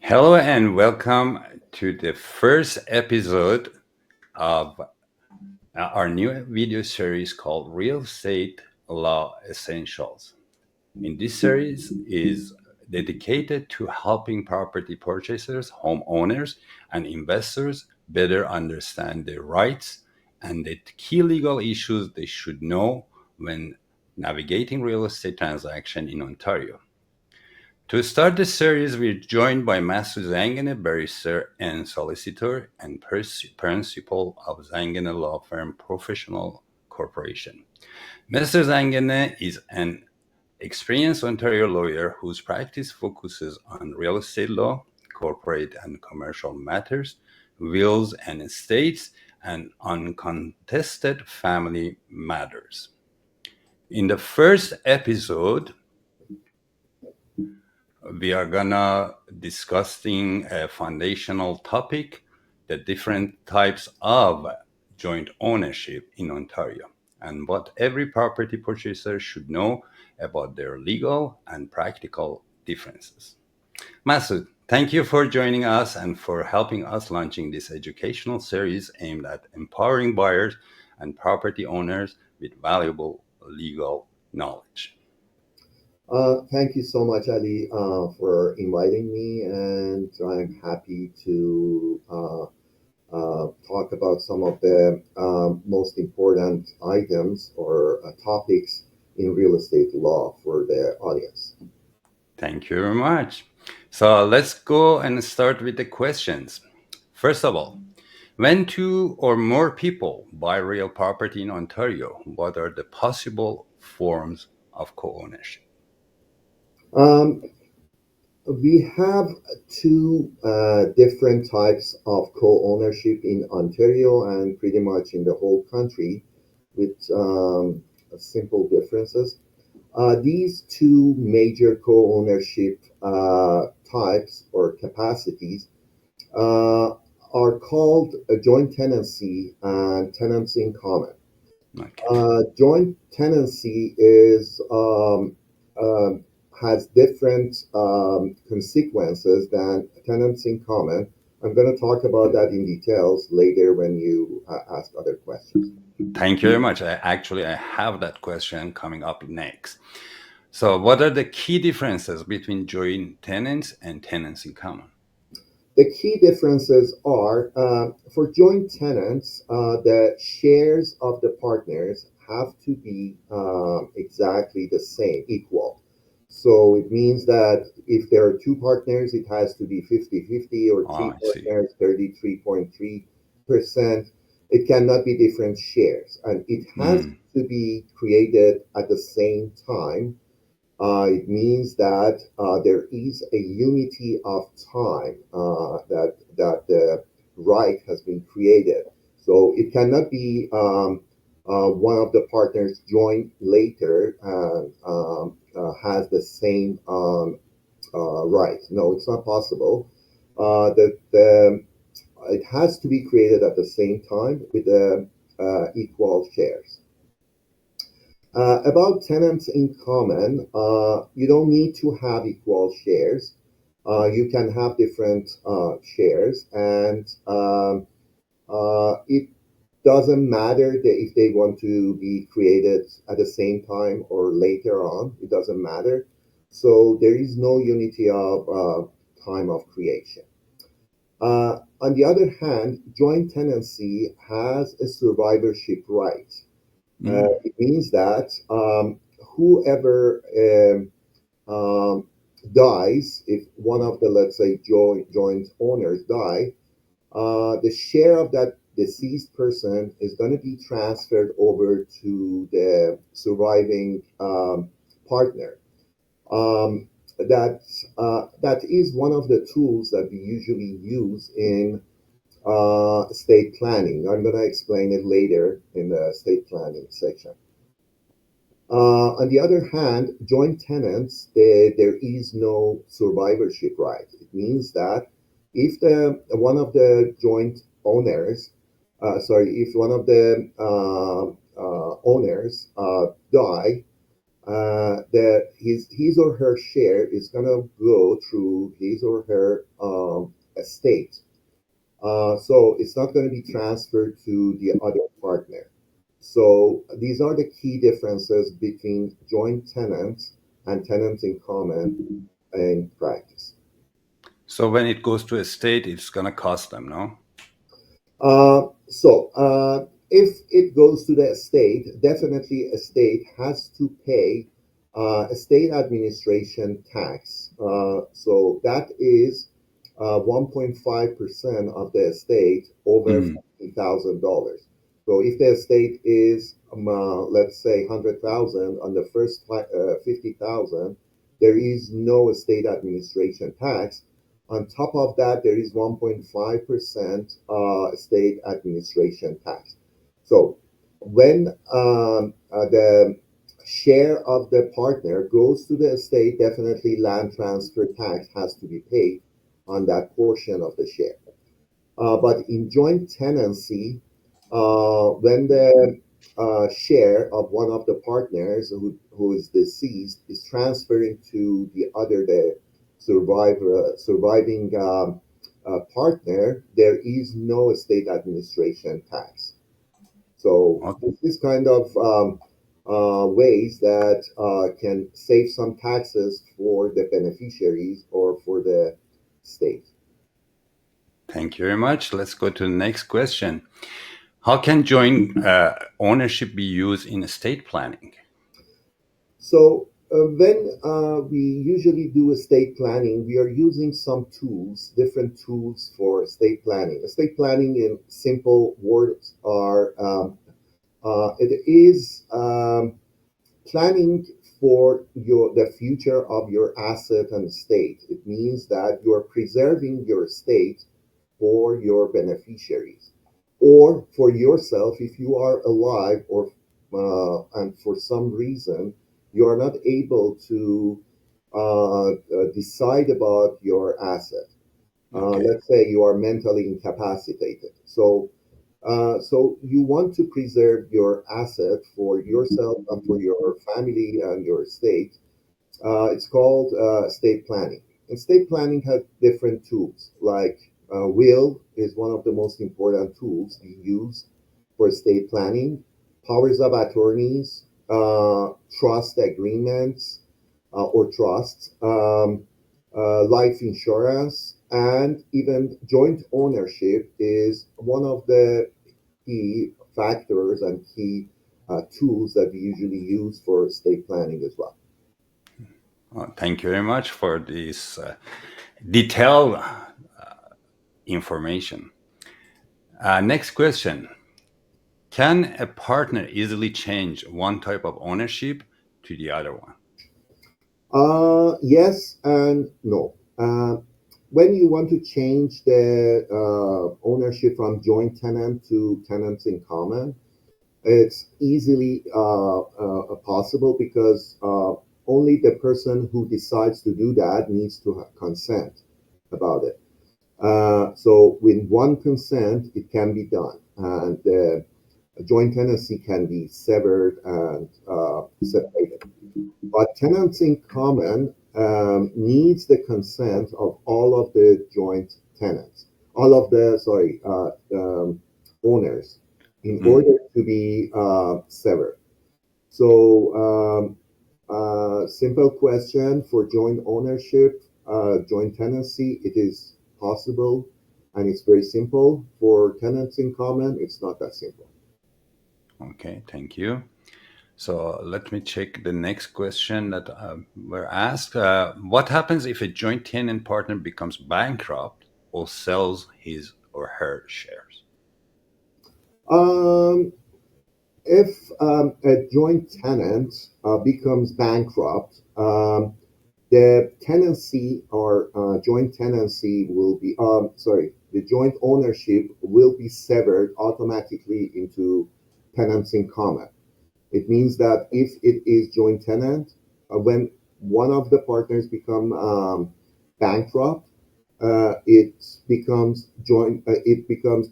Hello and welcome to the first episode of our new video series called Real Estate Law Essentials. In this series is dedicated to helping property purchasers, homeowners, and investors better understand their rights and the key legal issues they should know when navigating real estate transaction in Ontario. To start the series, we're joined by Masoud Zangeneh, Barrister and Solicitor and Principal of Zangeneh Law Firm Professional Corporation. Mr. Zangeneh is an experienced Ontario lawyer whose practice focuses on real estate law, corporate and commercial matters, wills and estates, and uncontested family matters. In the first episode, we are gonna discussing a foundational topic, the different types of joint ownership in Ontario, and what every property purchaser should know about their legal and practical differences. Masoud, thank you for joining us and for helping us launching this educational series aimed at empowering buyers and property owners with valuable legal knowledge. Thank you so much, Ali, for inviting me, and I'm happy to talk about some of the most important items or topics in real estate law for the audience. Thank you very much. So let's go and start with the questions. First of all, when two or more people buy real property in Ontario, what are the possible forms of co ownership? Um, we have two different types of co-ownership in Ontario and pretty much in the whole country with simple differences. These two major co-ownership types or capacities uh, are called a joint tenancy and tenancy in common. Okay. Joint tenancy is um, has different consequences than tenancy in common. I'm going to talk about that in details later when you ask other questions. Thank you very much. I have that question coming up next. So, what are the key differences between joint tenants and tenants in common? The key differences are for joint tenants, the shares of the partners have to be exactly the same, equal. So it means that if there are two partners, it has to be 50-50, or Oh, three I see. partners, 33.3%. It cannot be different shares. And it has Mm, to be created at the same time. It means that there is a unity of time that the right has been created. So it cannot be one of the partners join later and has the same right. No, it's not possible. It has to be created at the same time with the equal shares. About tenants in common, you don't need to have equal shares. You can have different shares, and it doesn't matter if they want to be created at the same time or later on. It doesn't matter. So there is no unity of time of creation. On the other hand, joint tenancy has a survivorship right. mm, It means that whoever dies, if one of the, let's say, joint owners die, the share of that deceased person is going to be transferred over to the surviving partner. Um, that is one of the tools that we usually use in estate planning. I'm going to explain it later in the estate planning section. On the other hand, joint tenants, there is no survivorship right. It means that if the one of the joint owners, if one of the owners die, that his or her share is going to go through his or her estate. So it's not going to be transferred to the other partner. So these are the key differences between joint tenants and tenants in common in practice. So when it goes to a state, it's going to cost them, no? If it goes to the estate, definitely estate has to pay estate administration tax. So that is 1.5% of the estate over Mm. $50,000. So if the estate is, let's say, 100,000 on the first 50,000, there is no estate administration tax. On top of that, there is 1.5% state administration tax. So when the share of the partner goes to the estate, definitely land transfer tax has to be paid on that portion of the share. But in joint tenancy, when the share of one of the partners who is deceased is transferring to the other, the surviving partner, there is no estate administration tax. So Okay. this is kind of ways that can save some taxes for the beneficiaries or for the state. Thank you very much. Let's go to the next question. How can joint ownership be used in estate planning? So when we usually do estate planning, we are using some tools, different tools for estate planning. Estate planning, in simple words, are it is planning for the future of your asset and estate. It means that you are preserving your estate for your beneficiaries or for yourself if you are alive or and for some reason you are not able to decide about your asset. Okay. Let's say you are mentally incapacitated. So you want to preserve your asset for yourself and for your family and your estate. It's called estate planning. And estate planning has different tools, like will is one of the most important tools we use for estate planning, powers of attorneys, trust agreements or trusts, life insurance, and even joint ownership is one of the key factors and key tools that we usually use for estate planning as well. Thank you very much for this detailed information. Next question. Can a partner easily change one type of ownership to the other one? Yes and no. When you want to change the ownership from joint tenant to tenants in common, it's easily possible because only the person who decides to do that needs to have consent about it. So with one consent, it can be done, and the joint tenancy can be severed and separated. But tenants in common needs the consent of all of the joint tenants, all of the owners, in Mm. order to be severed. So, simple question for joint ownership, joint tenancy. It is possible, and it's very simple. For tenants in common, it's not that simple. Okay, thank you. So let me check the next question that were asked. What happens if a joint tenant partner becomes bankrupt or sells his or her shares? Um, if a joint tenant becomes bankrupt, the tenancy or joint tenancy will be, the joint ownership will be severed automatically into tenants in common. It means that if it is joint tenant, when one of the partners become bankrupt, it becomes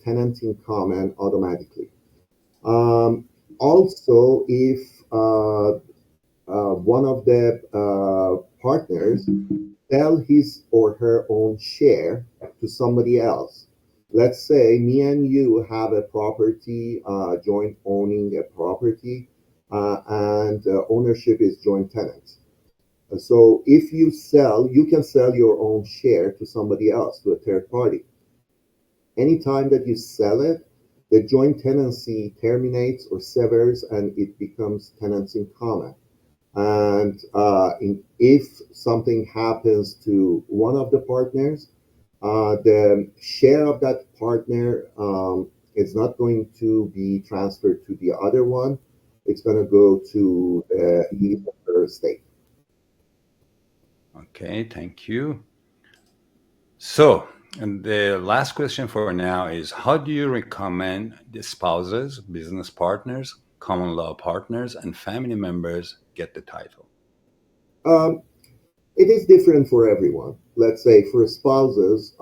tenants in common automatically. Um, Also, if one of the partners sell his or her own share to somebody else. Let's say me and you have a property, joint owning a property, and ownership is joint tenants. So if you sell, you can sell your own share to somebody else, to a third party. Anytime that you sell it, the joint tenancy terminates or severs and it becomes tenants in common. And if something happens to one of the partners, the share of that partner is not going to be transferred to the other one. It's going to go to his or her estate. Okay, thank you. So, and the last question for now is, how do you recommend the spouses, business partners, common law partners, and family members get the title? Um, it is different for everyone. Let's say for spouses,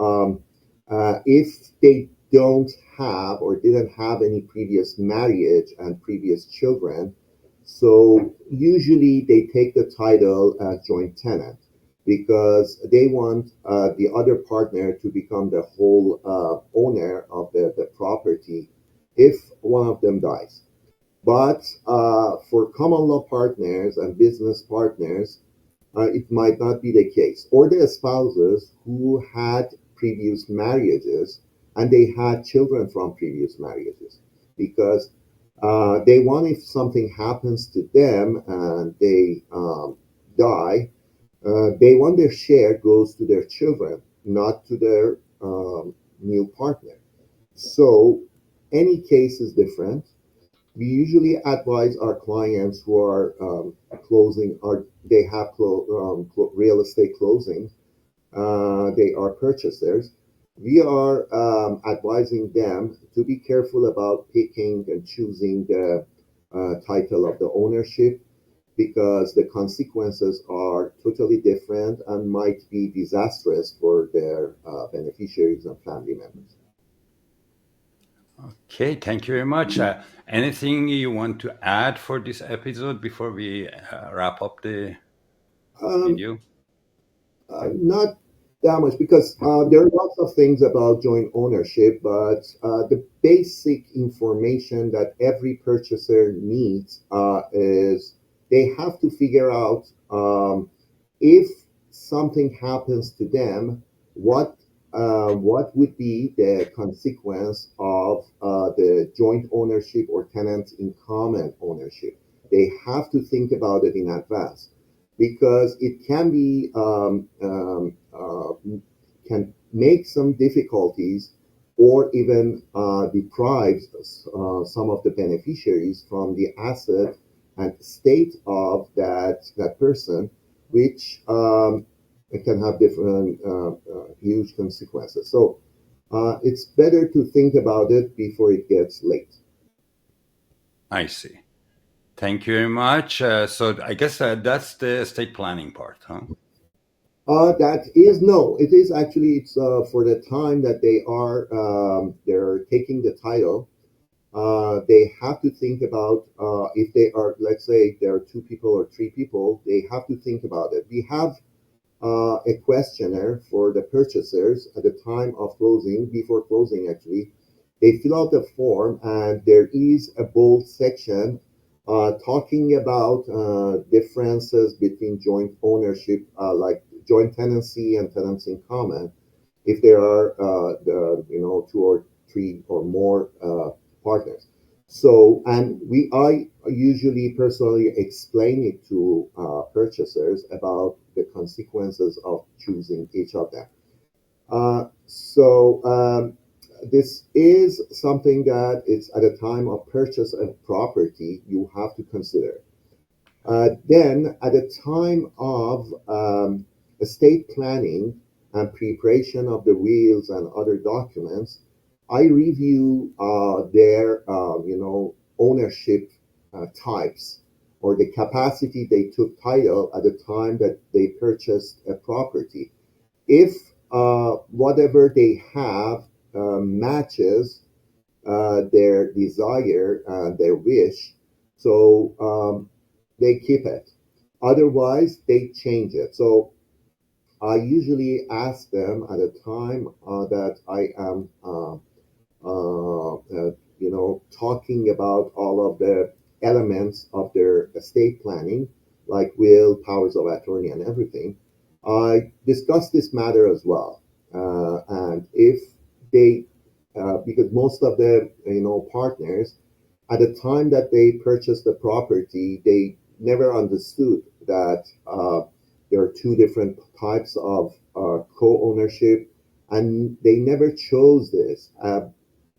if they don't have or didn't have any previous marriage and previous children, so usually they take the title as joint tenant because they want the other partner to become the whole owner of the property if one of them dies. But for common law partners and business partners, it might not be the case. Or the spouses who had previous marriages and they had children from previous marriages because they want, if something happens to them and they die, they want their share goes to their children, not to their new partner. So any case is different. We usually advise our clients who are closing, or they have real estate closing, they are purchasers. We are advising them to be careful about picking and choosing the title of the ownership because the consequences are totally different and might be disastrous for their beneficiaries and family members. Okay, thank you very much. Anything you want to add for this episode before we wrap up the Um, video? Not that much because there are lots of things about joint ownership, but the basic information that every purchaser needs is they have to figure out if something happens to them, what would be the consequence of the joint ownership or tenants in common ownership. They have to think about it in advance because it can be can make some difficulties or even deprives some of the beneficiaries from the asset and state of that person, which it can have different huge consequences. So it's better to think about it before it gets late. I see. Thank you very much. So I guess that's the estate planning part, huh? That is no. It is actually it's for the time that they're taking the title. They have to think about if they are, let's say, there are two people or three people. They have to think about it. We have a questionnaire for the purchasers at the time of closing, before closing actually. They fill out the form and there is a bold section talking about differences between joint ownership, like joint tenancy and tenancy in common, if there are two or three or more partners. So, and I usually personally explain it to purchasers about the consequences of choosing each of them. So this is something that is at a time of purchase of property you have to consider. Then, at the time of estate planning and preparation of the wills and other documents, I review their, ownership types or the capacity they took title at the time that they purchased a property. If whatever they have matches their desire and their wish, so they keep it. Otherwise, they change it. So I usually ask them at a time that I am talking about all of the elements of their estate planning, like will, powers of attorney, and everything. I discuss this matter as well. And if they, because most of the partners, at the time that they purchased the property, they never understood that there are two different types of co-ownership, and they never chose this.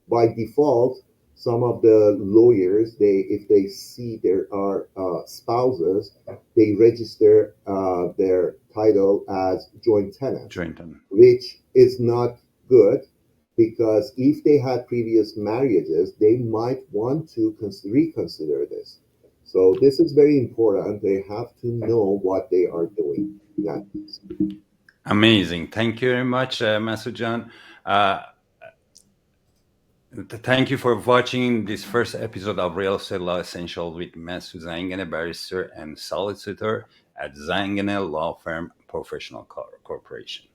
By default, some of the lawyers, if they see there are spouses, they register their title as joint tenants, Jointon. which is not good, because if they had previous marriages, they might want to reconsider this. So this is very important. They have to know what they are doing. Yeah. Amazing. Thank you very much, Masoud Jan. Uh, Thank you for watching this first episode of Real Estate Law Essential with Masoud Zangeneh, Barrister and Solicitor at Zangeneh Law Firm Professional Corporation.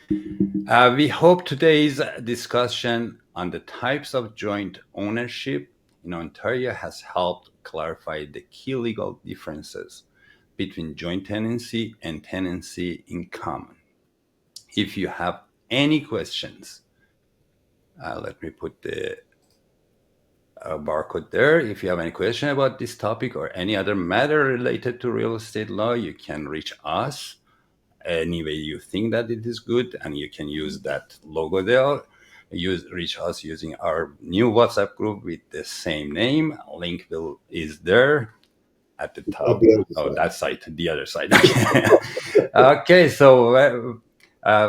We hope today's discussion on the types of joint ownership in Ontario has helped clarify the key legal differences between joint tenancy and tenancy in common. If you have any questions, let me put the barcode there. If you have any question about this topic or any other matter related to real estate law, you can reach us any way you think that it is good, and you can use that logo there. Reach us using our new WhatsApp group with the same name. Link is there at the At top. the other Oh, side. that side, the other side. Okay, so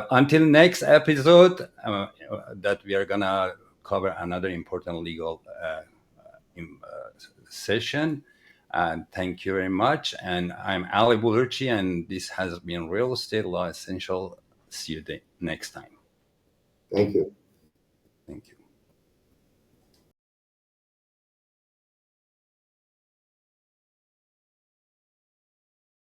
until next episode, that we are gonna cover another important legal session. And thank you very much. And I'm Ali Bolourchi, and this has been Real Estate Law Essential. See you next time. Thank you. Thank you.